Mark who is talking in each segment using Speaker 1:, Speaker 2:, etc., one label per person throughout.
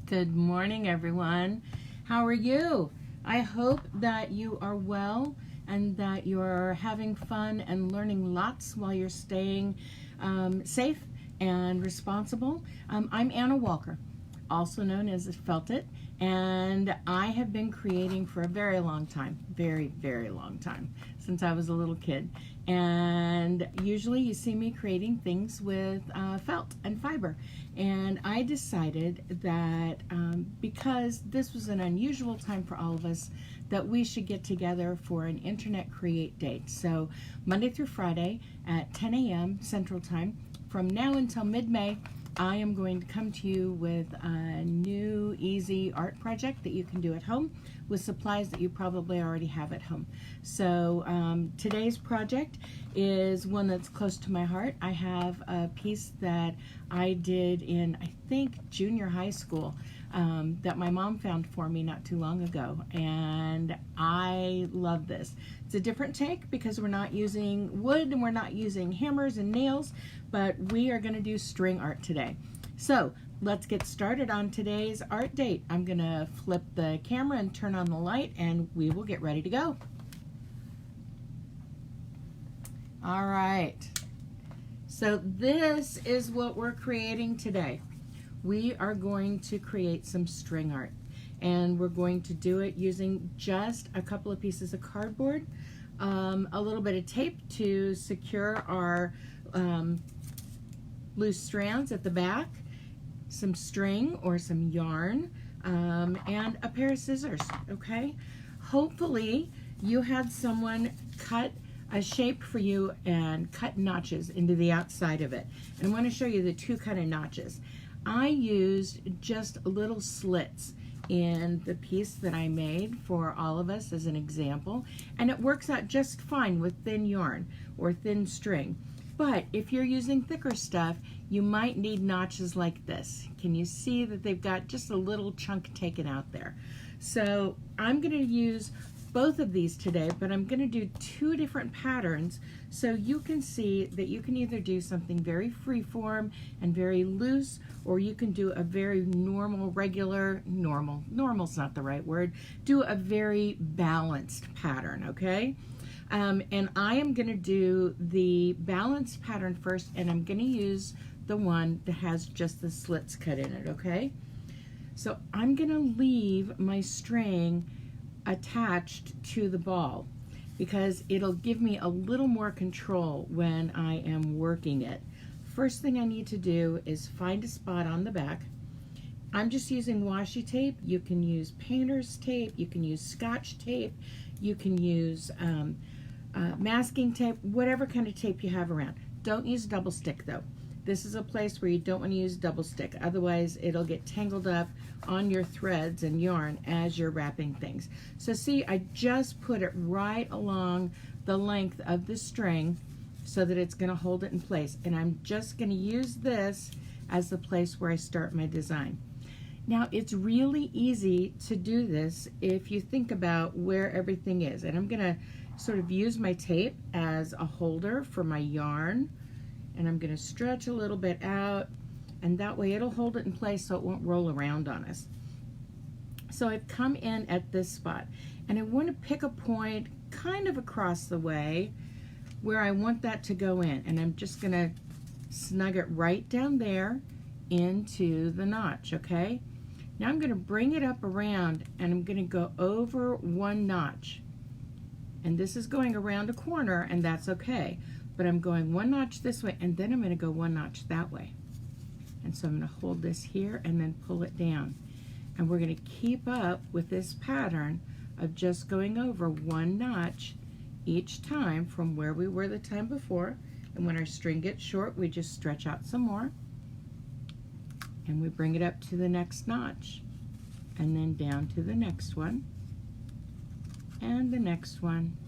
Speaker 1: Good morning, everyone. How are you? I hope that you are well and that you're having fun and learning lots while you're staying safe and responsible. I'm Anna Walker, also known as FELTit, and I have been creating for a very long time, very long time, since I was a little kid. And usually you see me creating things with felt and fiber. And I decided that because this was an unusual time for all of us, that we should get together for an Internet Create Date. So Monday through Friday at 10 a.m. Central Time, from now until mid-May, I am going to come to you with a new easy art project that you can do at home with supplies that you probably already have at home. So today's project is one that's close to my heart. I have a piece that I did in, I think, junior high school that my mom found for me not too long ago, and I love this. It's a different take because we're not using wood and we're not using hammers and nails, but we are going to do string art today. So let's get started on today's art date. I'm going to flip the camera and turn on the light, and we will get ready to go. All right, so this is what we're creating today. We are going to create some string art, and we're going to do it using just a couple of pieces of cardboard, a little bit of tape to secure our loose strands at the back, some string or some yarn, and a pair of scissors, okay? Hopefully you had someone cut a shape for you and cut notches into the outside of it. And I want to show you the two kind of notches. I used just little slits in the piece that I made for all of us as an example, and it works out just fine with thin yarn or thin string. But if you're using thicker stuff, you might need notches like this. Can you see that they've got just a little chunk taken out there? So I'm going to use both of these today, but I'm going to do two different patterns so you can see that you can either do something very freeform and very loose, or you can do a very normal, normal's not the right word, do a very balanced pattern, okay? And I am going to do the balanced pattern first, and I'm going to use the one that has just the slits cut in it, okay? So I'm going to leave my string attached to the ball because it'll give me a little more control when I am working it. First thing I need to do is find a spot on the back. I'm just using washi tape. You can use painter's tape, you can use scotch tape, you can use masking tape, whatever kind of tape you have around. Don't use double stick though. This is a place where you don't want to use double stick, otherwise it'll get tangled up on your threads and yarn as you're wrapping things. So see, I just put it right along the length of the string so that it's going to hold it in place, and I'm just going to use this as the place where I start my design. Now it's really easy to do this if you think about where everything is, and I'm going to sort of use my tape as a holder for my yarn, and I'm going to stretch a little bit out, and that way it'll hold it in place so it won't roll around on us. So I've come in at this spot, and I want to pick a point kind of across the way where I want that to go in, and I'm just going to snug it right down there into the notch, okay? Now I'm going to bring it up around, and I'm going to go over one notch, and this is going around a corner, and that's okay. But I'm going one notch this way, and then I'm going to go one notch that way. And so I'm going to hold this here and then pull it down. And we're going to keep up with this pattern of just going over one notch each time from where we were the time before. And when our string gets short, we just stretch out some more. And we bring it up to the next notch. And then down to the next one. And the next one.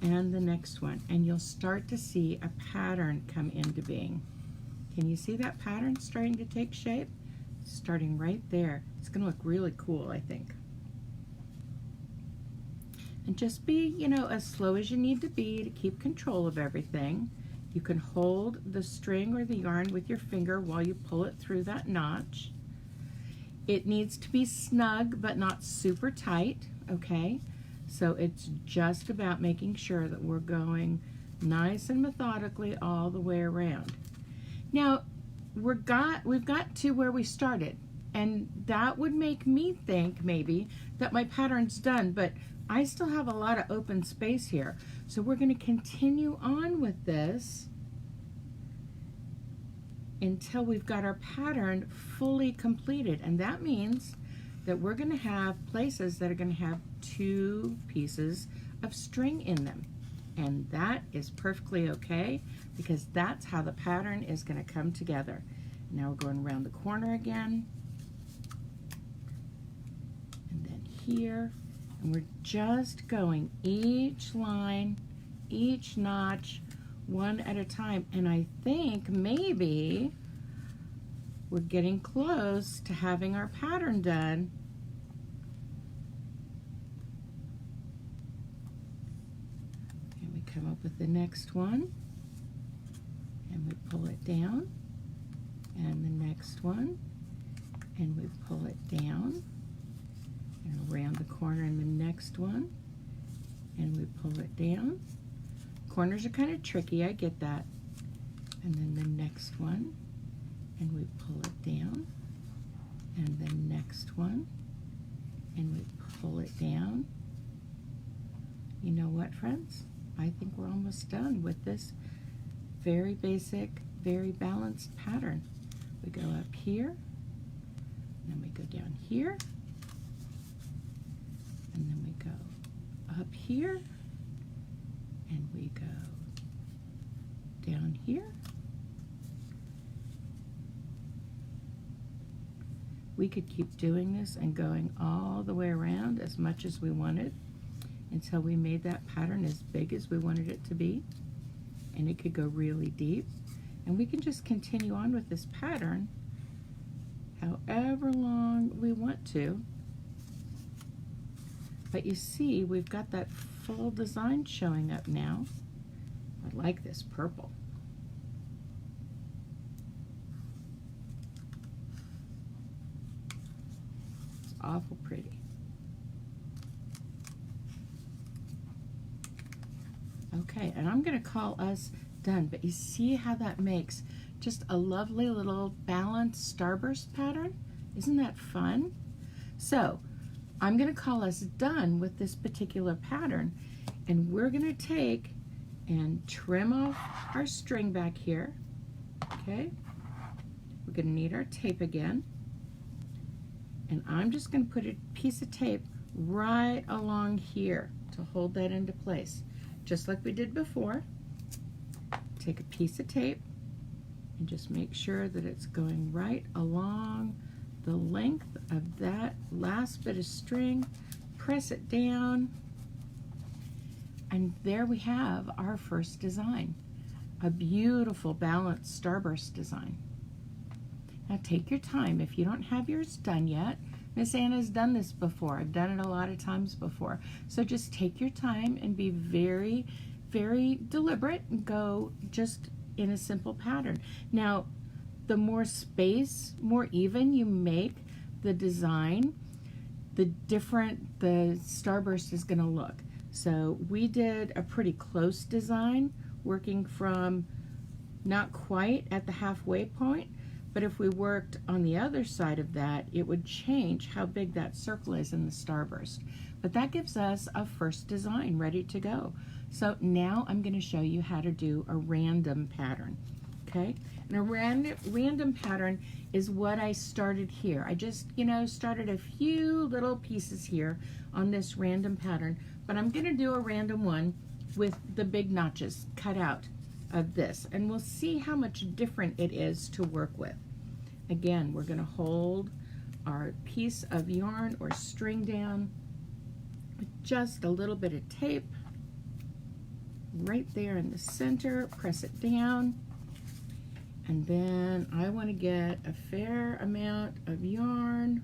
Speaker 1: And the next one, and you'll start to see a pattern come into being. Can you see that pattern starting to take shape? Starting right there. It's going to look really cool, I think. And just be, you know, as slow as you need to be to keep control of everything. You can hold the string or the yarn with your finger while you pull it through that notch. It needs to be snug but not super tight, okay? So it's just about making sure that we're going nice and methodically all the way around. Now, we've got to where we started, and that would make me think maybe that my pattern's done, but I still have a lot of open space here. So we're going to continue on with this until we've got our pattern fully completed, and that means that we're going to have places that are going to have 2 pieces of string in them, and that is perfectly okay because that's how the pattern is going to come together. Now we're going around the corner again, and then here, and we're just going each line, each notch, one at a time, and I think maybe we're getting close to having our pattern done. And we come up with the next one, and we pull it down, and the next one, and we pull it down, and around the corner in the next one, and we pull it down. Corners are kind of tricky, I get that. And then the next one, and we pull it down, and the next one, and we pull it down. You know what, friends? I think we're almost done with this very basic, very balanced pattern. We go up here, then we go down here, and then we go up here, and we go down here. We could keep doing this and going all the way around as much as we wanted until we made that pattern as big as we wanted it to be, and it could go really deep, and we can just continue on with this pattern however long we want to. But you see, we've got that full design showing up now. I like this purple. It's awful pretty. Okay, and I'm going to call us done, but you see how that makes just a lovely little balanced starburst pattern? Isn't that fun? So I'm going to call us done with this particular pattern, and we're going to take and trim off our string back here. Okay, we're going to need our tape again, and I'm just going to put a piece of tape right along here to hold that into place, just like we did before. Take a piece of tape and just make sure that it's going right along the length of that last bit of string. Press it down, and there we have our first design, a beautiful balanced starburst design. Now take your time. If you don't have yours done yet, Miss Anna's done this before. I've done it a lot of times before. So just take your time and be very, very deliberate and go just in a simple pattern. Now, the more space, more even you make the design, the different the starburst is going to look. So we did a pretty close design, working from not quite at the halfway point, but if we worked on the other side of that, it would change how big that circle is in the starburst. But that gives us a first design ready to go. So now I'm going to show you how to do a random pattern. Okay, and a random pattern is what I started here. I just, started a few little pieces here on this random pattern, but I'm going to do a random one with the big notches cut out of this, and we'll see how much different it is to work with. Again, we're going to hold our piece of yarn or string down with just a little bit of tape right there in the center, press it down, and then I want to get a fair amount of yarn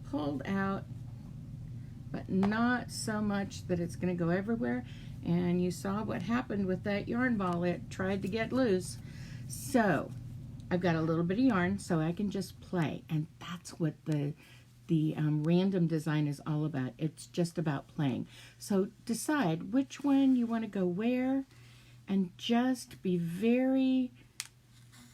Speaker 1: pulled out, but not so much that it's going to go everywhere. And you saw what happened with that yarn ball. It tried to get loose. So I've got a little bit of yarn, so I can just play. And that's what the random design is all about. It's just about playing. So decide which one you want to go where, and just be very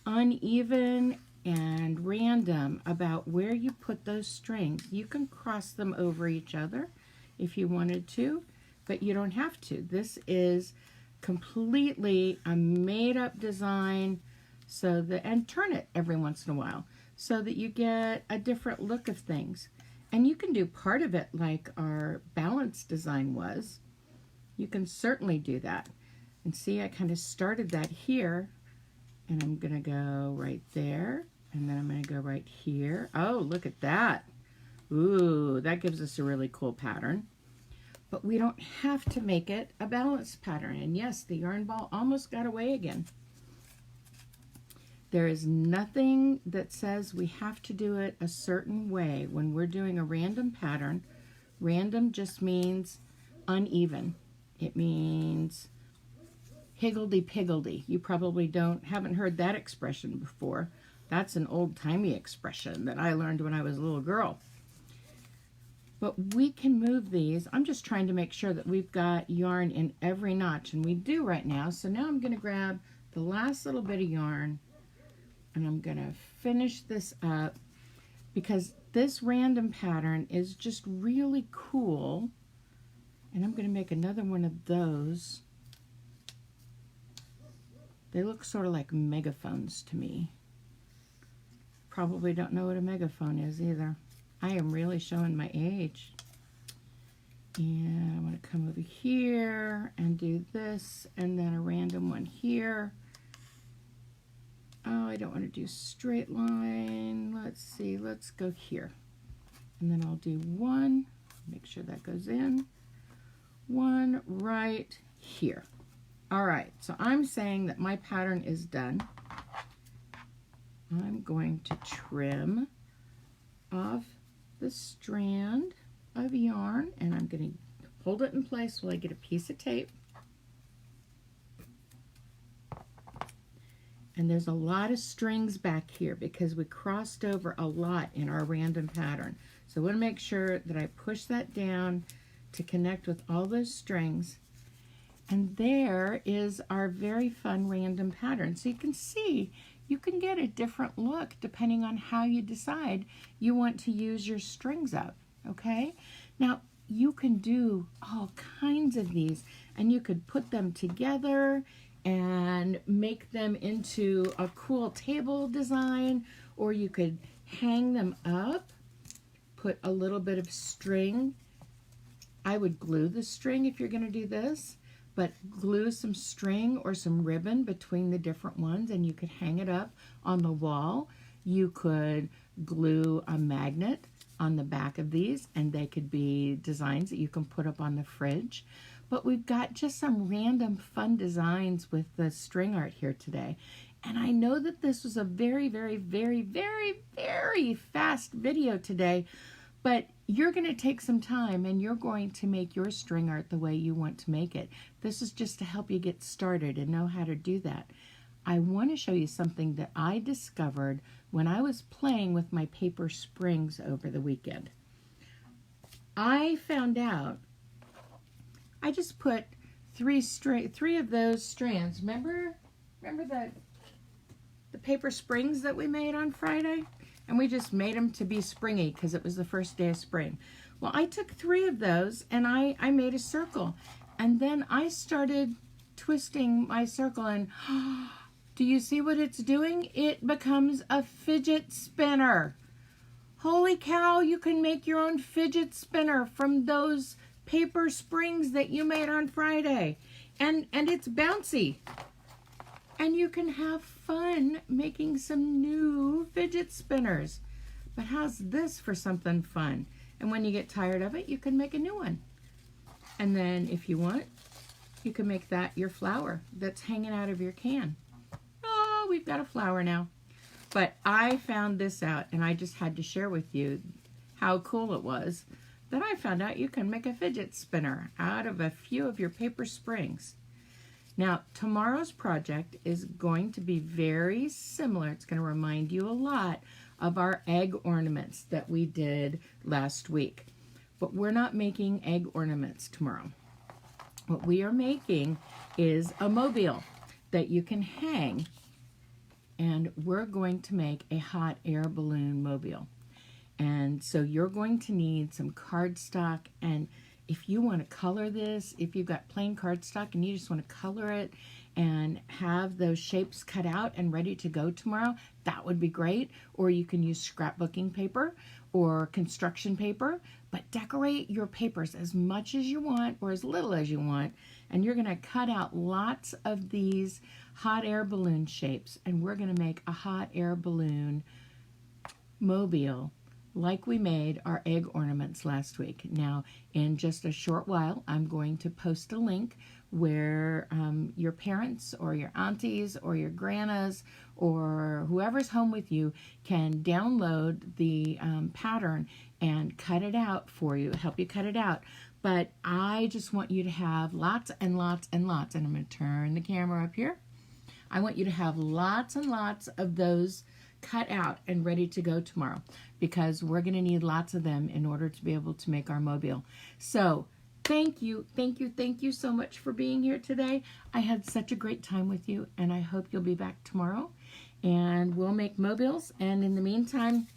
Speaker 1: uneven and random about where you put those strings. You can cross them over each other if you wanted to, but you don't have to. This is completely a made-up design, so that, and turn it every once in a while so that you get a different look of things. And you can do part of it like our balance design was. You can certainly do that. And see, I kind of started that here, and I'm gonna go right there, and then I'm gonna go right here. Oh, look at that. Ooh, that gives us a really cool pattern. But we don't have to make it a balance pattern. And yes, the yarn ball almost got away again. There is nothing that says we have to do it a certain way when we're doing a random pattern. Random just means uneven. It means higgledy-piggledy. You probably haven't heard that expression before. That's an old-timey expression that I learned when I was a little girl. But we can move these. I'm just trying to make sure that we've got yarn in every notch, and we do right now. So now I'm going to grab the last little bit of yarn, and I'm going to finish this up, because this random pattern is just really cool. And I'm going to make another one of those. They look sort of like megaphones to me. Probably don't know what a megaphone is either. I am really showing my age. And I want to come over here and do this, and then a random one here. Oh, I don't want to do straight line. Let's see, let's go here. And then I'll do one, make sure that goes in. One right here. All right, so I'm saying that my pattern is done. I'm going to trim off the strand of yarn, and I'm going to hold it in place while I get a piece of tape. And there's a lot of strings back here because we crossed over a lot in our random pattern. So I want to make sure that I push that down to connect with all those strings. And there is our very fun random pattern. So you can see you can get a different look depending on how you decide you want to use your strings up, okay? Now, you can do all kinds of these, and you could put them together and make them into a cool table design, or you could hang them up, put a little bit of string. I would glue the string if you're going to do this, but glue some string or some ribbon between the different ones, and you could hang it up on the wall. You could glue a magnet on the back of these, and they could be designs that you can put up on the fridge. But we've got just some random fun designs with the string art here today. And I know that this was a very, very, very, very, very fast video today, but you're going to take some time and you're going to make your string art the way you want to make it. This is just to help you get started and know how to do that. I want to show you something that I discovered when I was playing with my paper springs over the weekend. I found out I just put three of those strands. Remember the paper springs that we made on Friday? And we just made them to be springy because it was the first day of spring. Well, I took 3 of those and I made a circle. And then I started twisting my circle, and do you see what it's doing? It becomes a fidget spinner. Holy cow, you can make your own fidget spinner from those paper springs that you made on Friday. And it's bouncy. And you can have fun making some new fidget spinners. But how's this for something fun? And when you get tired of it, you can make a new one. And then if you want, you can make that your flower that's hanging out of your can. Oh, we've got a flower now. But I found this out, and I just had to share with you how cool it was that I found out you can make a fidget spinner out of a few of your paper springs. Now, tomorrow's project is going to be very similar. It's going to remind you a lot of our egg ornaments that we did last week. But we're not making egg ornaments tomorrow. What we are making is a mobile that you can hang, and we're going to make a hot air balloon mobile. And so you're going to need some cardstock, and if you want to color this, if you've got plain cardstock and you just want to color it and have those shapes cut out and ready to go tomorrow, that would be great. Or you can use scrapbooking paper or construction paper, but decorate your papers as much as you want or as little as you want. And you're going to cut out lots of these hot air balloon shapes, and we're going to make a hot air balloon mobile like we made our egg ornaments last week. Now, in just a short while, I'm going to post a link where your parents or your aunties or your grandmas or whoever's home with you can download the pattern and cut it out for you, help you cut it out. But I just want you to have lots and lots and lots, and I'm going to turn the camera up here. I want you to have lots and lots of those cut out and ready to go tomorrow, because we're going to need lots of them in order to be able to make our mobile. So thank you so much for being here today. I had such a great time with you, and I hope you'll be back tomorrow, and we'll make mobiles. And in the meantime,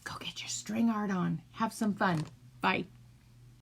Speaker 1: go get your string art on. Have some fun. Bye.